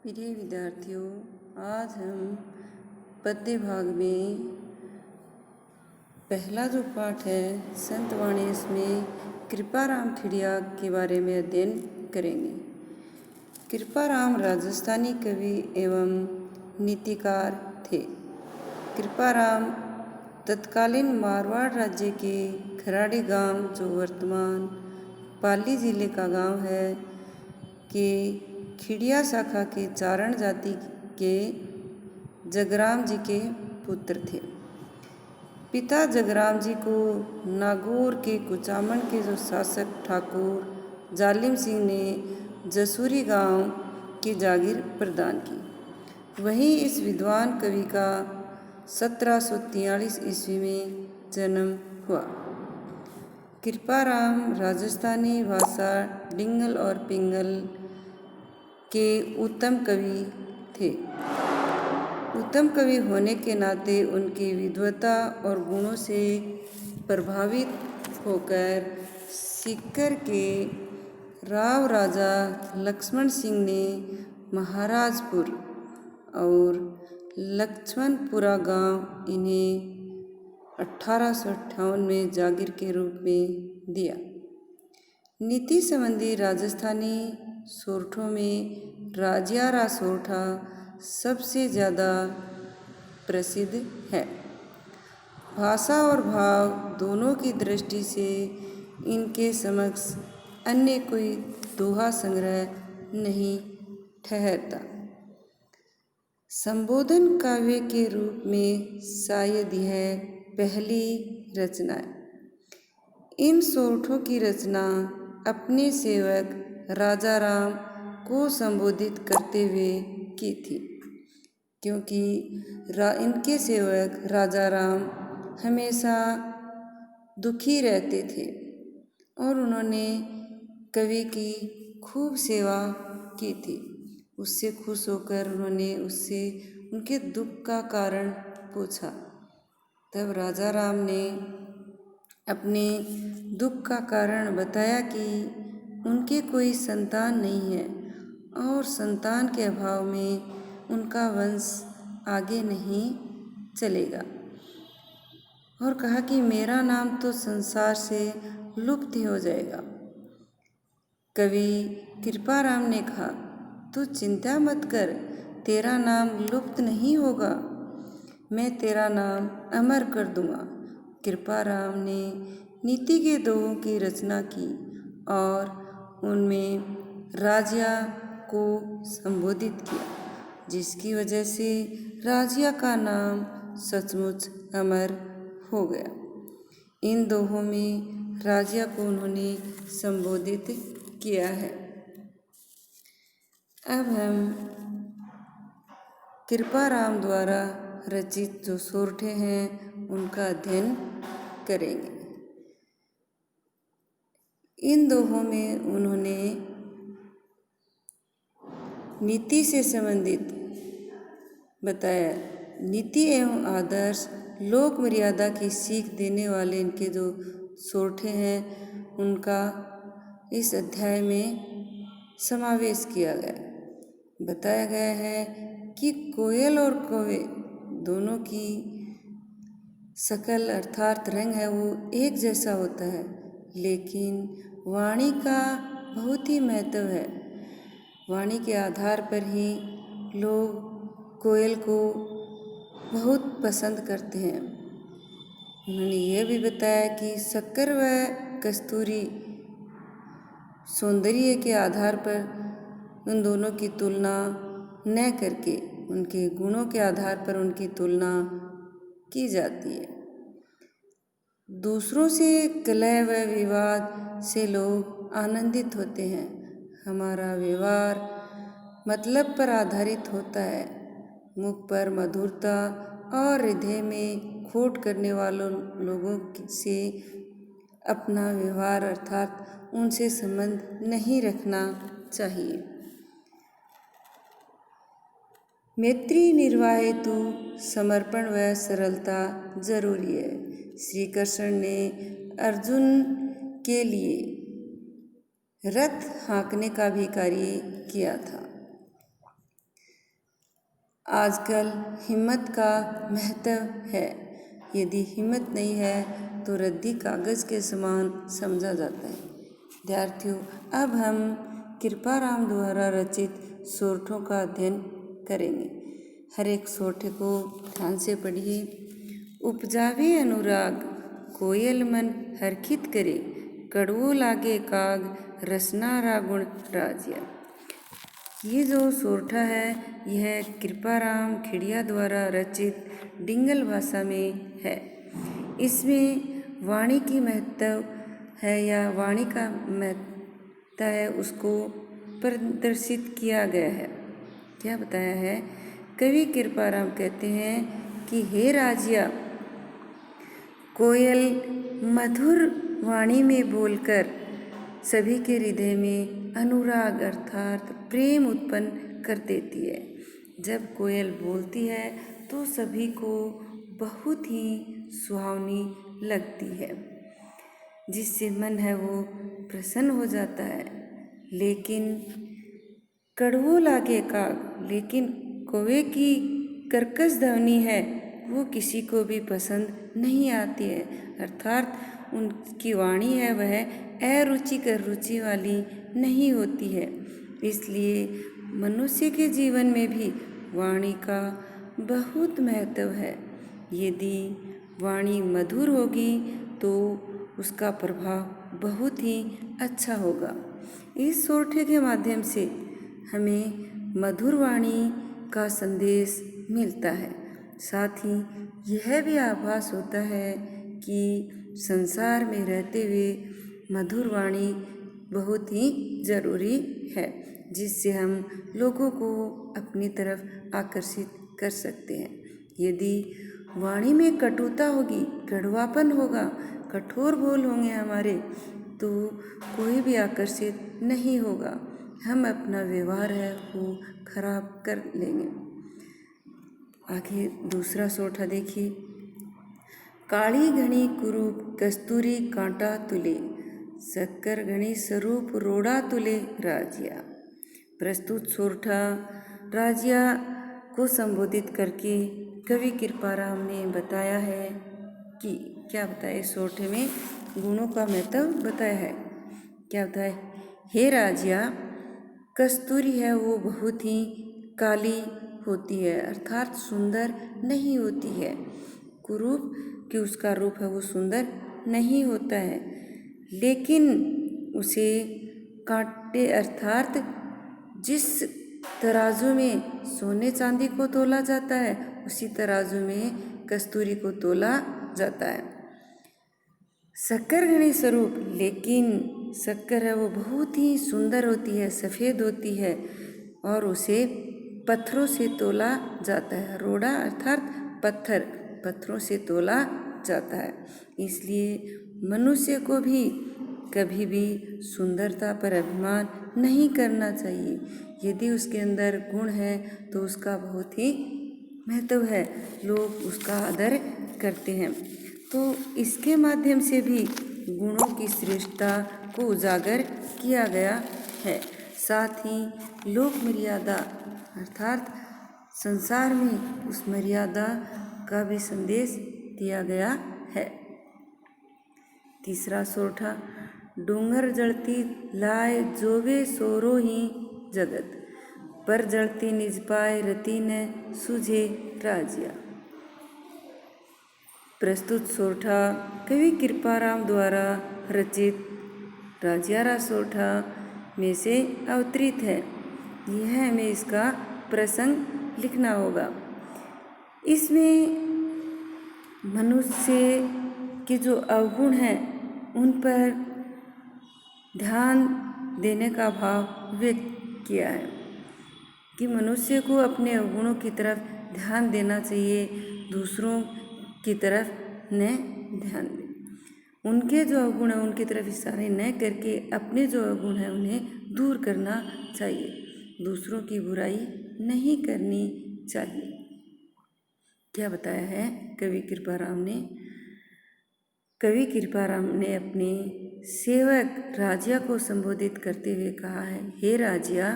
प्रिय विद्यार्थियों, आज हम पद्य भाग में पहला जो पाठ है संत वाणी, इसमें कृपाराम खिड़िया के बारे में अध्ययन करेंगे। कृपाराम राजस्थानी कवि एवं नीतिकार थे। कृपाराम तत्कालीन मारवाड़ राज्य के खराड़ी गांव, जो वर्तमान पाली जिले का गांव है, के खिड़िया शाखा के चारण जाति के जगराम जी के पुत्र थे। पिता जगराम जी को नागौर के कुचामन के जो शासक ठाकुर जालिम सिंह ने जसूरी गांव की जागीर प्रदान की। वहीं इस विद्वान कवि का 1743 ईस्वी में जन्म हुआ। कृपाराम राजस्थानी भाषा डिंगल और पिंगल के उत्तम कवि थे। उत्तम कवि होने के नाते उनकी विद्वता और गुणों से प्रभावित होकर सीकर के राव राजा लक्ष्मण सिंह ने महाराजपुर और लक्ष्मणपुरा गांव इन्हें 1858 में जागीर के रूप में दिया। नीति संबंधी राजस्थानी सोरठों में राजियारा सोरठा सबसे ज़्यादा प्रसिद्ध है। भाषा और भाव दोनों की दृष्टि से इनके समक्ष अन्य कोई दोहा संग्रह नहीं ठहरता। संबोधन काव्य के रूप में शायद यह पहली रचना है। इन सोरठों की रचना अपने सेवक राजा राम को संबोधित करते हुए की थी, क्योंकि इनके सेवक राजा राम हमेशा दुखी रहते थे और उन्होंने कवि की खूब सेवा की थी। उससे खुश होकर उन्होंने उससे उनके दुख का कारण पूछा। तब राजा राम ने अपने दुख का कारण बताया कि उनके कोई संतान नहीं है और संतान के अभाव में उनका वंश आगे नहीं चलेगा, और कहा कि मेरा नाम तो संसार से लुप्त ही हो जाएगा। कवि कृपाराम ने कहा, तू चिंता मत कर, तेरा नाम लुप्त नहीं होगा, मैं तेरा नाम अमर कर दूंगा। कृपाराम ने नीति के दोहों की रचना की और उनमें राजिया को संबोधित किया, जिसकी वजह से राजिया का नाम सचमुच अमर हो गया। इन दोहों में राजिया को उन्होंने संबोधित किया है। अब हम कृपाराम द्वारा रचित जो सोरठे हैं उनका अध्ययन करेंगे। इन दोहों में उन्होंने नीति से संबंधित बताया। नीति एवं आदर्श, लोक मर्यादा की सीख देने वाले इनके जो सोरठे हैं उनका इस अध्याय में समावेश किया गया। बताया गया है कि कोयल और कौवे दोनों की शकल अर्थात रंग है वो एक जैसा होता है, लेकिन वाणी का बहुत ही महत्व है। वाणी के आधार पर ही लोग कोयल को बहुत पसंद करते हैं। उन्होंने यह भी बताया कि शक्कर व कस्तूरी सौंदर्य के आधार पर उन दोनों की तुलना न करके उनके गुणों के आधार पर उनकी तुलना की जाती है। दूसरों से कलह व विवाद से लोग आनंदित होते हैं। हमारा व्यवहार मतलब पर आधारित होता है। मुख पर मधुरता और हृदय में खोट करने वालों लोगों से अपना व्यवहार अर्थात उनसे संबंध नहीं रखना चाहिए। मैत्री निर्वाह हेतु समर्पण व सरलता जरूरी है। श्री कृष्ण ने अर्जुन के लिए रथ हाँकने का भी कार्य किया था। आजकल हिम्मत का महत्व है। यदि हिम्मत नहीं है तो रद्दी कागज़ के समान समझा जाता है। विद्यार्थियों, अब हम कृपाराम द्वारा रचित सोरठों का अध्ययन करेंगे। हर एक सोरठे को ध्यान से पढ़िए। उपजावे अनुराग कोयल मन हरखित करे, कड़वो लागे काग रसना रागुण राजिया। ये जो सोरठा है यह कृपाराम खिड़िया द्वारा रचित डिंगल भाषा में है। इसमें वाणी की महत्व है या वाणी का महत्व है उसको प्रदर्शित किया गया है। क्या बताया है? कवि कृपाराम कहते हैं कि हे राजिया, कोयल मधुर वाणी में बोलकर सभी के हृदय में अनुराग अर्थात प्रेम उत्पन्न कर देती है। जब कोयल बोलती है तो सभी को बहुत ही सुहावनी लगती है, जिससे मन है वो प्रसन्न हो जाता है। लेकिन कड़वो लागे काग, लेकिन कौवे की कर्कश ध्वनि है वो किसी को भी पसंद नहीं आती है। अर्थात उनकी वाणी है वह अरुचिकर रुचि वाली नहीं होती है। इसलिए मनुष्य के जीवन में भी वाणी का बहुत महत्व है। यदि वाणी मधुर होगी तो उसका प्रभाव बहुत ही अच्छा होगा। इस सोरठे के माध्यम से हमें मधुर वाणी का संदेश मिलता है। साथ ही यह भी आभास होता है कि संसार में रहते हुए मधुर वाणी बहुत ही ज़रूरी है, जिससे हम लोगों को अपनी तरफ आकर्षित कर सकते हैं। यदि वाणी में कटुता होगी, कड़वापन होगा, कठोर बोल होंगे हमारे, तो कोई भी आकर्षित नहीं होगा। हम अपना व्यवहार है वो खराब कर लेंगे। आगे दूसरा सोरठा देखिए। काली घनी कुरूप कस्तूरी कांटा तुले, शक्कर घनी स्वरूप रोड़ा तुले राजिया। प्रस्तुत सोरठा राजिया को संबोधित करके कवि कृपाराम ने बताया है कि क्या बताया, इस सोरठे में गुणों का महत्व बताया है। क्या बताया? हे राजिया, कस्तूरी है वो बहुत ही काली होती है अर्थात सुंदर नहीं होती है। कुरूप कि उसका रूप है वो सुंदर नहीं होता है, लेकिन उसे कांटे अर्थात जिस तराजू में सोने चांदी को तोला जाता है उसी तराजू में कस्तूरी को तोला जाता है। शक्कर घनी स्वरूप, लेकिन शक्कर है वो बहुत ही सुंदर होती है, सफ़ेद होती है और उसे पत्थरों से तोला जाता है। रोड़ा अर्थात पत्थरों से तोला जाता है। इसलिए मनुष्य को भी कभी भी सुंदरता पर अभिमान नहीं करना चाहिए। यदि उसके अंदर गुण है तो उसका बहुत ही महत्व है, लोग उसका आदर करते हैं। तो इसके माध्यम से भी गुणों की श्रेष्ठता को उजागर किया गया है। साथ ही लोक मर्यादा अर्थात संसार में उस मर्यादा का भी संदेश दिया गया है। तीसरा सोरठा। डूंगर जड़ती लाए जोवे सोरो ही जगत, पर जड़ती निज पाए रति न सूझे राजिया। प्रस्तुत सोरठा कवि कृपाराम द्वारा रचित राजियारा सोरठा में से अवतरित है। यह हमें इसका प्रसंग लिखना होगा। इसमें मनुष्य के जो अवगुण हैं उन पर ध्यान देने का भाव व्यक्त किया है कि मनुष्य को अपने अवगुणों की तरफ ध्यान देना चाहिए, दूसरों की तरफ न ध्यान दें। उनके जो अवगुण हैं उनकी तरफ इशारे न करके अपने जो अवगुण हैं उन्हें दूर करना चाहिए, दूसरों की बुराई नहीं करनी चाहिए। क्या बताया है कवि कृपाराम ने? कवि कृपाराम ने अपने सेवक राजिया को संबोधित करते हुए कहा है, हे राजिया,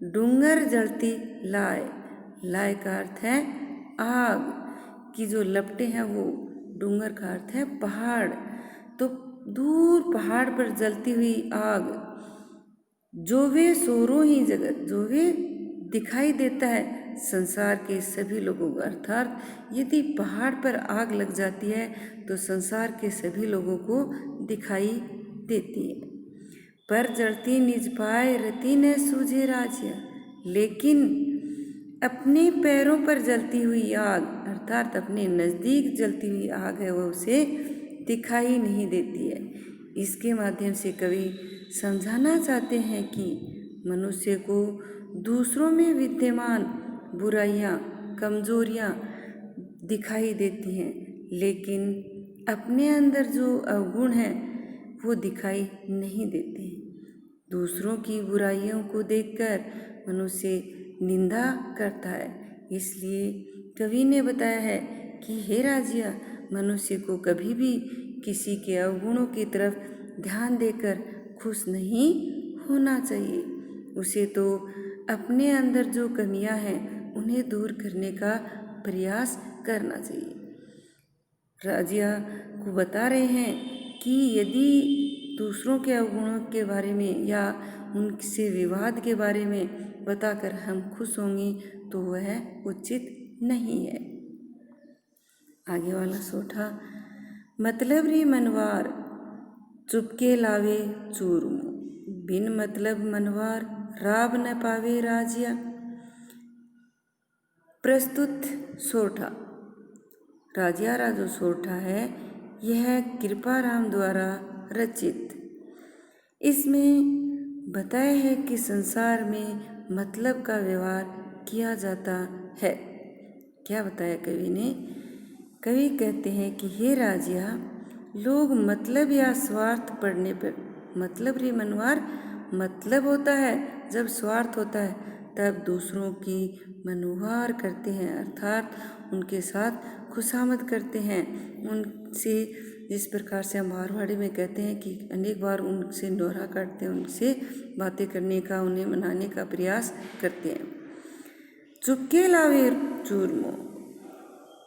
डूंगर जलती लाए, लाय का अर्थ है आग की जो लपटें हैं वो, डूंगर का अर्थ है पहाड़। तो दूर पहाड़ पर जलती हुई आग, जो वे सोरों ही जगत, जो वे दिखाई देता है संसार के सभी लोगों को। अर्थात यदि पहाड़ पर आग लग जाती है तो संसार के सभी लोगों को दिखाई देती है। पर जड़ती निज पाए रति न सूझे राज्य, लेकिन अपने पैरों पर जलती हुई आग, अर्थात अपने नज़दीक जलती हुई आग है, वह उसे दिखाई नहीं देती है। इसके माध्यम से कवि समझाना चाहते हैं कि मनुष्य को दूसरों में विद्यमान बुराइयां, कमजोरियां दिखाई देती हैं, लेकिन अपने अंदर जो अवगुण हैं वो दिखाई नहीं देते हैं। दूसरों की बुराइयों को देखकर मनुष्य निंदा करता है। इसलिए कवि ने बताया है कि हे राजिया, मनुष्य को कभी भी किसी के अवगुणों की तरफ ध्यान देकर खुश नहीं होना चाहिए। उसे तो अपने अंदर जो कमियां हैं उन्हें दूर करने का प्रयास करना चाहिए। राजिया को बता रहे हैं कि यदि दूसरों के अवगुणों के बारे में या उनसे विवाद के बारे में बताकर हम खुश होंगे तो वह उचित नहीं है। आगे वाला सोठा, मतलब री मनवार चुपके लावे चूरमो, बिन मतलब मनवार राब न पावे राजिया। प्रस्तुत सोठा, राजियारा जो सोठा है यह कृपाराम द्वारा रचित। इसमें बताया है कि संसार में मतलब का व्यवहार किया जाता है। क्या बताया कवि ने? कवि कहते हैं कि हे राजिया, लोग मतलब या स्वार्थ पड़ने पर, मतलब रे मनवार मतलब होता है जब स्वार्थ होता है तब दूसरों की मनोहार करते हैं, अर्थात उनके साथ खुशामद करते हैं। उनसे जिस प्रकार से हम मारवाड़ी में कहते हैं कि अनेक बार उनसे नोरा काटते हैं, उनसे बातें करने का, उन्हें मनाने का प्रयास करते हैं। चुपके लावे चूरमो,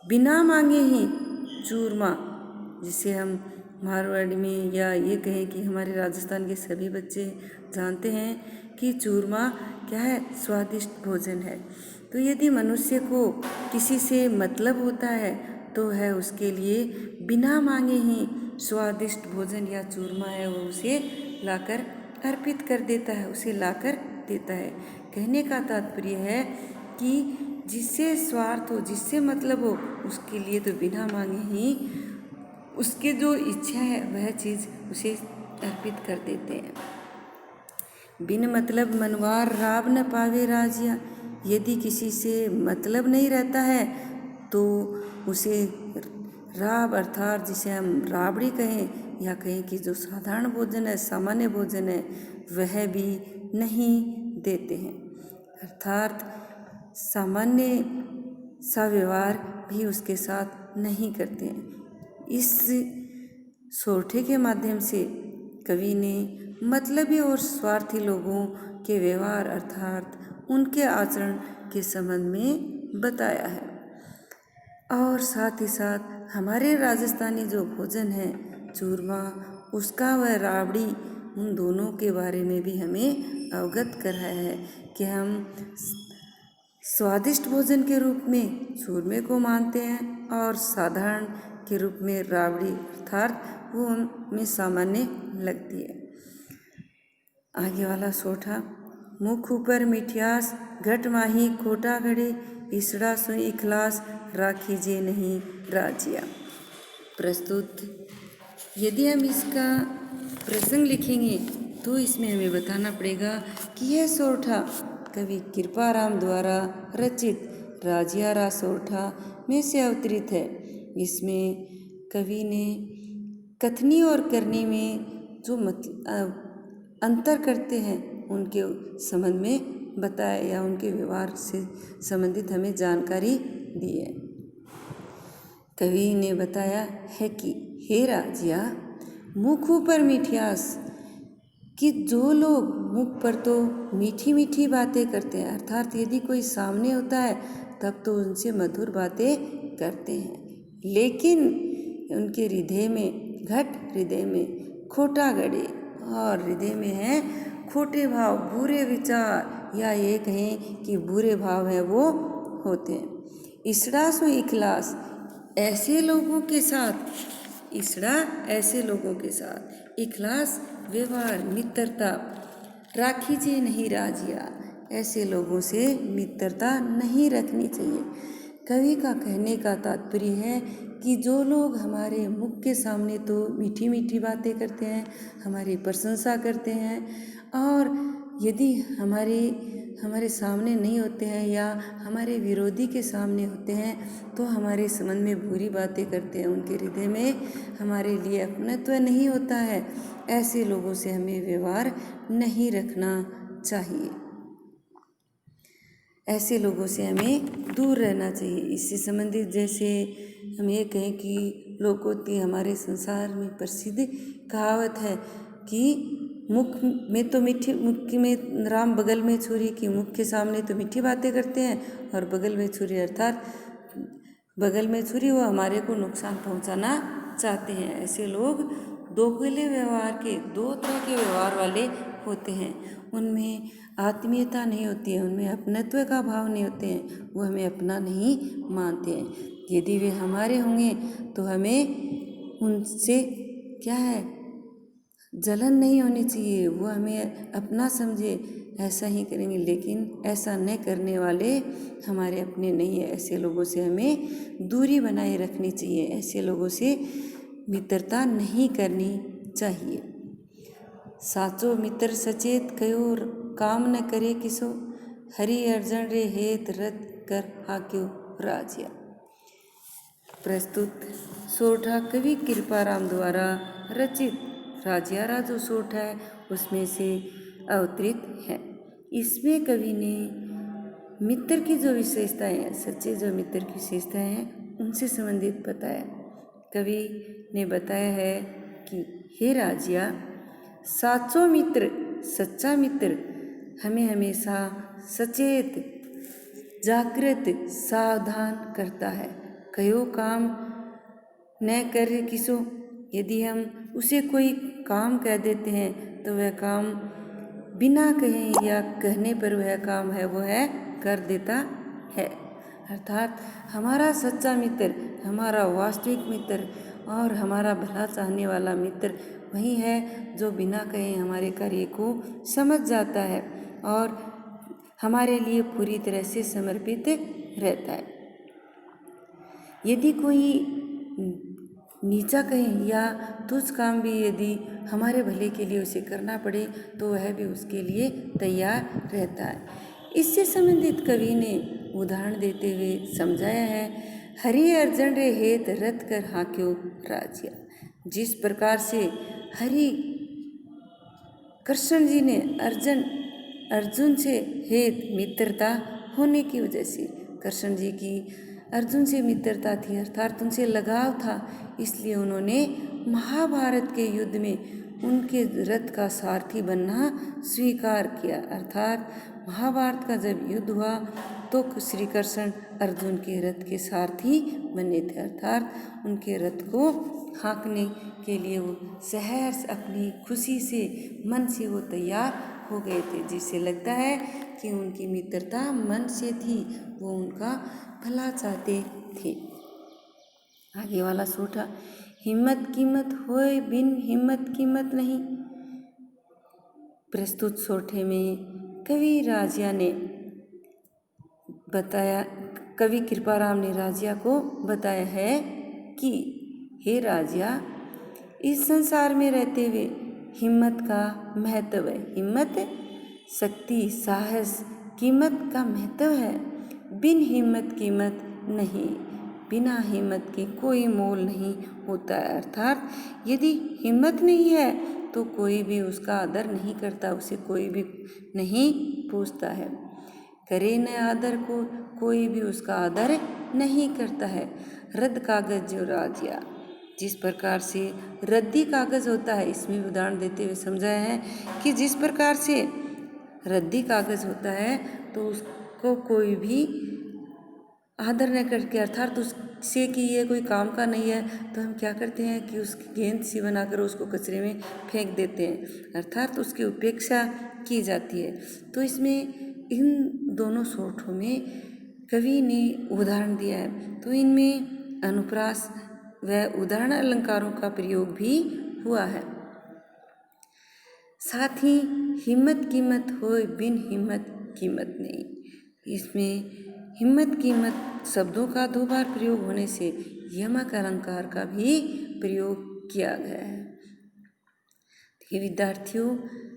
बिना मांगे ही चूरमा, जिसे हम मारवाड़ी में या ये कहें कि हमारे राजस्थान के सभी बच्चे जानते हैं कि चूरमा क्या है, स्वादिष्ट भोजन है। तो यदि मनुष्य को किसी से मतलब होता है तो है उसके लिए बिना मांगे ही स्वादिष्ट भोजन या चूरमा है वो उसे लाकर अर्पित कर देता है, उसे लाकर देता है। कहने का तात्पर्य है कि जिससे स्वार्थ हो, जिससे मतलब हो, उसके लिए तो बिना मांगे ही उसके जो इच्छा है वह चीज़ उसे अर्पित कर देते हैं। बिन मतलब मनवार राब न पावे राजिया, यदि किसी से मतलब नहीं रहता है तो उसे राब, अर्थात जिसे हम राबड़ी कहें या कहें कि जो साधारण भोजन है, सामान्य भोजन है, वह भी नहीं देते हैं, अर्थात सामान्य सा व्यवहार भी उसके साथ नहीं करते हैं। इस सोठे के माध्यम से कवि ने मतलबी और स्वार्थी लोगों के व्यवहार अर्थात उनके आचरण के संबंध में बताया है। और साथ ही साथ हमारे राजस्थानी जो भोजन है चूरमा, उसका वह राबड़ी, उन दोनों के बारे में भी हमें अवगत कराया है कि हम स्वादिष्ट भोजन के रूप में चूरमे को मानते हैं और साधारण के रूप में राबड़ी, अर्थात वो हमें सामान्य लगती है। आगे वाला सोठा, मुख ऊपर मिठियास घट माही खोटा घड़े, इसड़ा सुई इखलास राखी जे नहीं राजिया। प्रस्तुत, यदि हम इसका प्रसंग लिखेंगे तो इसमें हमें बताना पड़ेगा कि यह सोठा कवि कृपाराम द्वारा रचित राजियारा सोठा में से अवतरित है। इसमें कवि ने कथनी और करनी में जो अंतर करते हैं उनके संबंध में बताया या उनके व्यवहार से संबंधित हमें जानकारी दी है। कवि ने बताया है कि हे राजिया, मुख ऊपर मिठियास कि जो लोग मुख पर तो मीठी मीठी बातें करते हैं, अर्थात यदि कोई सामने होता है तब तो उनसे मधुर बातें करते हैं, लेकिन उनके हृदय में हृदय में खोटा गड़े, और हृदय में है खोटे भाव, बुरे विचार, या ये कहें कि बुरे भाव है वो होते हैं। इसड़ा सो इखलास, ऐसे लोगों के साथ, इसड़ा ऐसे लोगों के साथ, इखलास व्यवहार मित्रता राखीजिए नहीं राजिया, ऐसे लोगों से मित्रता नहीं रखनी चाहिए। कवि का कहने का तात्पर्य है कि जो लोग हमारे मुख के सामने तो मीठी मीठी बातें करते हैं, हमारी प्रशंसा करते हैं, और यदि हमारे सामने नहीं होते हैं या हमारे विरोधी के सामने होते हैं तो हमारे संबंध में बुरी बातें करते हैं, उनके हृदय में हमारे लिए अपनत्व नहीं होता है, ऐसे लोगों से हमें व्यवहार नहीं रखना चाहिए, ऐसे लोगों से हमें दूर रहना चाहिए। इससे संबंधित जैसे हम ये कहें कि लोकोक्ति हमारे संसार में प्रसिद्ध कहावत है कि मुख में तो मीठी, मुख में राम बगल में छुरी, की मुख के सामने तो मीठी बातें करते हैं और बगल में छुरी, अर्थात बगल में छुरी वो हमारे को नुकसान पहुंचाना चाहते हैं। ऐसे लोग दोगले व्यवहार के, दो तरह के व्यवहार वाले होते हैं, उनमें आत्मीयता नहीं होती है, उनमें अपनत्व का भाव नहीं होते हैं, वो हमें अपना नहीं मानते हैं। यदि वे हमारे होंगे तो हमें उनसे क्या है, जलन नहीं होनी चाहिए, वो हमें अपना समझे, ऐसा ही करेंगे, लेकिन ऐसा न करने वाले हमारे अपने नहीं है, ऐसे लोगों से हमें दूरी बनाए रखनी चाहिए, ऐसे लोगों से मित्रता नहीं करनी चाहिए। साचो मित्र सचेत कयो काम न करे किसो, हरि अर्जन रे हेत रत कर हाक्यो राजिया। प्रस्तुत सोठा कवि कृपाराम द्वारा रचित राजियारा जो सोठ है उसमें से अवतरित है। इसमें कवि ने मित्र की जो विशेषताएं हैं, सच्चे जो मित्र की विशेषताएं हैं उनसे संबंधित बताया। कवि ने बताया है कि हे राजिया, साचो मित्र, सच्चा मित्र हमें हमेशा सचेत, जागृत, सावधान करता है। कयो काम न करे किसो, यदि हम उसे कोई काम कह देते हैं तो वह काम बिना कहे या कहने पर वह काम है वो है कर देता है, अर्थात हमारा सच्चा मित्र, हमारा वास्तविक मित्र और हमारा भला चाहने वाला मित्र वही है जो बिना कहे हमारे कार्य को समझ जाता है और हमारे लिए पूरी तरह से समर्पित रहता है। यदि कोई नीचा कहे या तुच्छ काम भी यदि हमारे भले के लिए उसे करना पड़े तो वह भी उसके लिए तैयार रहता है। इससे संबंधित कवि ने उदाहरण देते हुए समझाया है, हरि अर्जन रे हेत रत कर हाक्यो राजिया। जिस प्रकार से हरि कृष्ण जी ने अर्जुन से हेत मित्रता होने की वजह से, कृष्ण जी की अर्जुन से मित्रता थी, अर्थात उनसे लगाव था, इसलिए उन्होंने महाभारत के युद्ध में उनके रथ का सारथी बनना स्वीकार किया। अर्थात महाभारत का जब युद्ध हुआ तो श्री कृष्ण अर्जुन के रथ के सारथी बने थे, अर्थात उनके रथ को हाँकने के लिए वो सहर्ष अपनी खुशी से मन से वो तैयार हो गए थे, जिससे लगता है कि उनकी मित्रता मन से थी, वो उनका भला चाहते थे। आगे वाला सोठा, हिम्मत कीमत होए बिन हिम्मत कीमत नहीं। प्रस्तुत सोठे में कवि राजिया ने बताया, कवि कृपाराम ने राजिया को बताया है कि हे राजिया, इस संसार में रहते हुए हिम्मत का महत्व है। हिम्मत शक्ति, साहस, कीमत का महत्व है। बिन हिम्मत कीमत नहीं, बिना हिम्मत के कोई मोल नहीं होता है, अर्थात यदि हिम्मत नहीं है तो कोई भी उसका आदर नहीं करता, उसे कोई भी नहीं पूछता है। करे न आदर को कोई भी उसका आदर नहीं करता है। रद्द कागज जो राजिया, जिस प्रकार से रद्दी कागज़ होता है, इसमें भी उदाहरण देते हुए समझाया है कि जिस प्रकार से रद्दी कागज़ होता है तो उसको कोई भी आदर न करके, अर्थात उससे कि ये कोई काम का नहीं है, तो हम क्या करते हैं कि उसकी गेंद सी बनाकर उसको कचरे में फेंक देते हैं, अर्थात उसकी उपेक्षा की जाती है। तो इसमें इन दोनों सोठों में कवि ने उदाहरण दिया है, तो इनमें अनुप्रास व उदाहरण अलंकारों का प्रयोग भी हुआ है। साथ ही हिम्मत कीमत होए बिन हिम्मत कीमत नहीं, इसमें हिम्मत कीमत शब्दों का 2 बार प्रयोग होने से यमक अलंकार का भी प्रयोग किया गया है। ये विद्यार्थियों,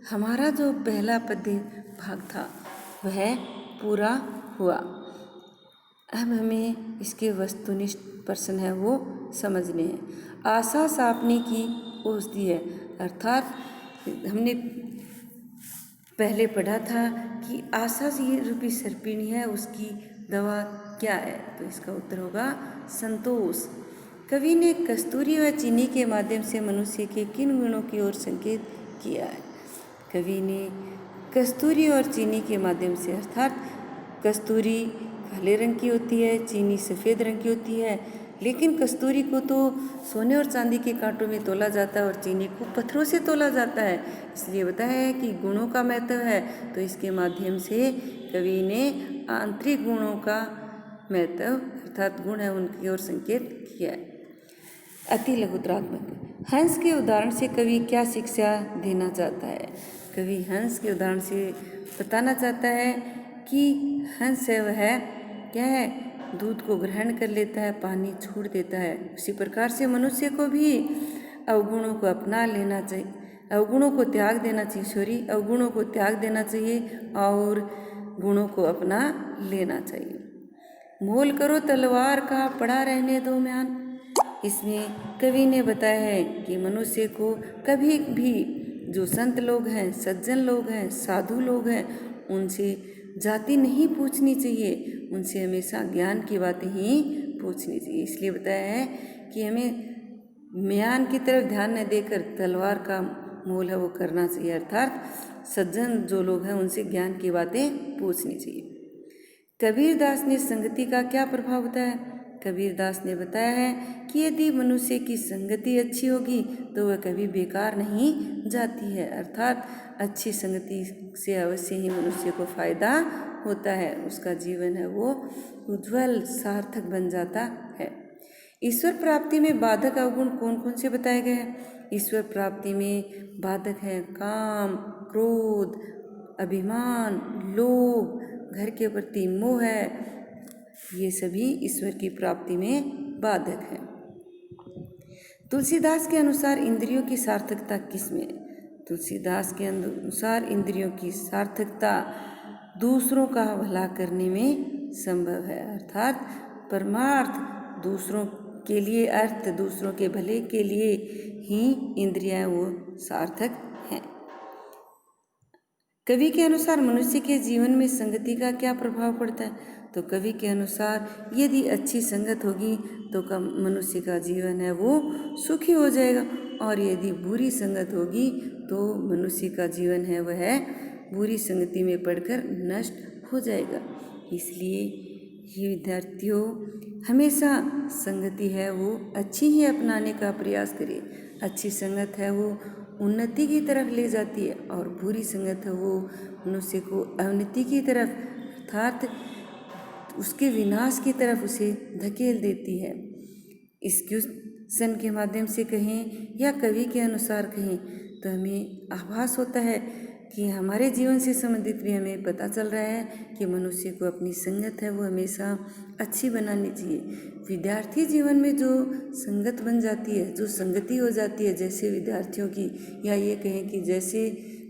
हमारा जो पहला पद्य भाग था वह पूरा हुआ। अब हमें इसके वस्तुनिष्ठ प्रश्न है वो समझने हैं। आशा सापने की औषधि है, अर्थात हमने पहले पढ़ा था कि आशा ये रूपी सर्पिणी है, उसकी दवा क्या है, तो इसका उत्तर होगा संतोष। कवि ने कस्तूरी व चीनी के माध्यम से मनुष्य के किन गुणों की ओर संकेत किया है? कवि ने कस्तूरी और चीनी के माध्यम से, अर्थात कस्तूरी काले रंग की होती है, चीनी सफ़ेद रंग की होती है, लेकिन कस्तूरी को तो सोने और चांदी के कांटों में तोला जाता है और चीनी को पत्थरों से तोला जाता है, इसलिए बताया है कि गुणों का महत्व है। तो इसके माध्यम से कवि ने आंतरिक गुणों का महत्व, अर्थात गुण है उनकी ओर संकेत किया है। अति लघुत्रात्मक हंस के उदाहरण से कवि क्या शिक्षा देना चाहता है? कवि हंस के उदाहरण से बताना चाहता है कि हंस है वह क्या है, दूध को ग्रहण कर लेता है, पानी छोड़ देता है। उसी प्रकार से मनुष्य को भी अवगुणों को अपना लेना चाहिए, अवगुणों को त्याग देना चाहिए, अवगुणों को त्याग देना चाहिए और गुणों को अपना लेना चाहिए। मोल करो तलवार का, पड़ा रहने दो म्यान। इसमें कवि ने बताया है कि मनुष्य को कभी भी जो संत लोग हैं, सज्जन लोग हैं, साधु लोग हैं, उनसे जाति नहीं पूछनी चाहिए, उनसे हमेशा ज्ञान की बातें ही पूछनी चाहिए। इसलिए बताया है कि हमें म्यान की तरफ ध्यान न देकर तलवार का मोल है वो करना चाहिए, अर्थात सज्जन जो लोग हैं उनसे ज्ञान की बातें पूछनी चाहिए। कबीरदास ने संगति का क्या प्रभाव बताया? कबीरदास ने बताया है कि यदि मनुष्य की संगति अच्छी होगी तो वह कभी बेकार नहीं जाती है, अर्थात अच्छी संगति से अवश्य ही मनुष्य को फायदा होता है, उसका जीवन है वो उज्जवल सार्थक बन जाता है। ईश्वर प्राप्ति में बाधक अवगुण कौन कौन से बताए गए हैं? ईश्वर प्राप्ति में बाधक है काम, क्रोध, अभिमान, लोभ, घर के प्रति मोह है, ये सभी ईश्वर की प्राप्ति में बाधक है। तुलसीदास के अनुसार इंद्रियों की सार्थकता किसमें? तुलसीदास के अनुसार इंद्रियों की सार्थकता दूसरों का भला करने में संभव है, अर्थात परमार्थ, दूसरों के लिए अर्थ, दूसरों के भले के लिए ही इंद्रियां वो सार्थक हैं। कवि के अनुसार मनुष्य के जीवन में संगति का क्या प्रभाव पड़ता है? तो कवि के अनुसार यदि अच्छी संगत होगी तो मनुष्य का जीवन है वो सुखी हो जाएगा, और यदि बुरी संगत होगी तो मनुष्य का जीवन है वह बुरी संगति में पड़कर नष्ट हो जाएगा। इसलिए ये विद्यार्थियों, हमेशा संगति है वो अच्छी ही अपनाने का प्रयास करिए। अच्छी संगत है वो उन्नति की तरफ ले जाती है और बुरी संगत है वो मनुष्य को अवनति की तरफ, अर्थात उसके विनाश की तरफ उसे धकेल देती है। इस क्वेश्चन के माध्यम से कहें या कवि के अनुसार कहें तो हमें आभास होता है कि हमारे जीवन से संबंधित भी हमें पता चल रहा है कि मनुष्य को अपनी संगत है वो हमेशा अच्छी बनानी चाहिए। विद्यार्थी जीवन में जो संगत बन जाती है, जो संगति हो जाती है, जैसे विद्यार्थियों की या ये कहें कि जैसे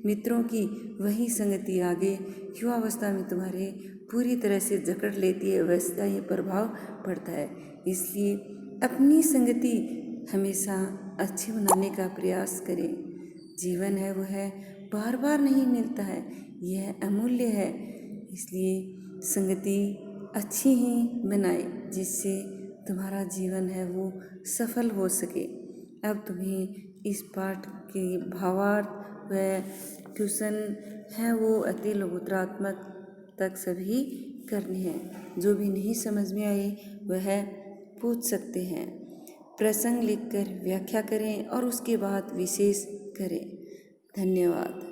मित्रों की, वही संगति आगे युवावस्था में तुम्हारे पूरी तरह से जकड़ लेती है, वैसा ये प्रभाव पड़ता है। इसलिए अपनी संगति हमेशा अच्छी बनाने का प्रयास करें। जीवन है वो है बार बार नहीं मिलता है, यह अमूल्य है, इसलिए संगति अच्छी ही बनाए जिससे तुम्हारा जीवन है वो सफल हो सके। अब तुम्हें इस पाठ के भावार्थ व क्वेश्चन हैं वो अति लघुतरात्मक तक सभी करने हैं। जो भी नहीं समझ में आए वह पूछ सकते हैं। प्रसंग लिखकर व्याख्या करें और उसके बाद विशेष करें। धन्यवाद।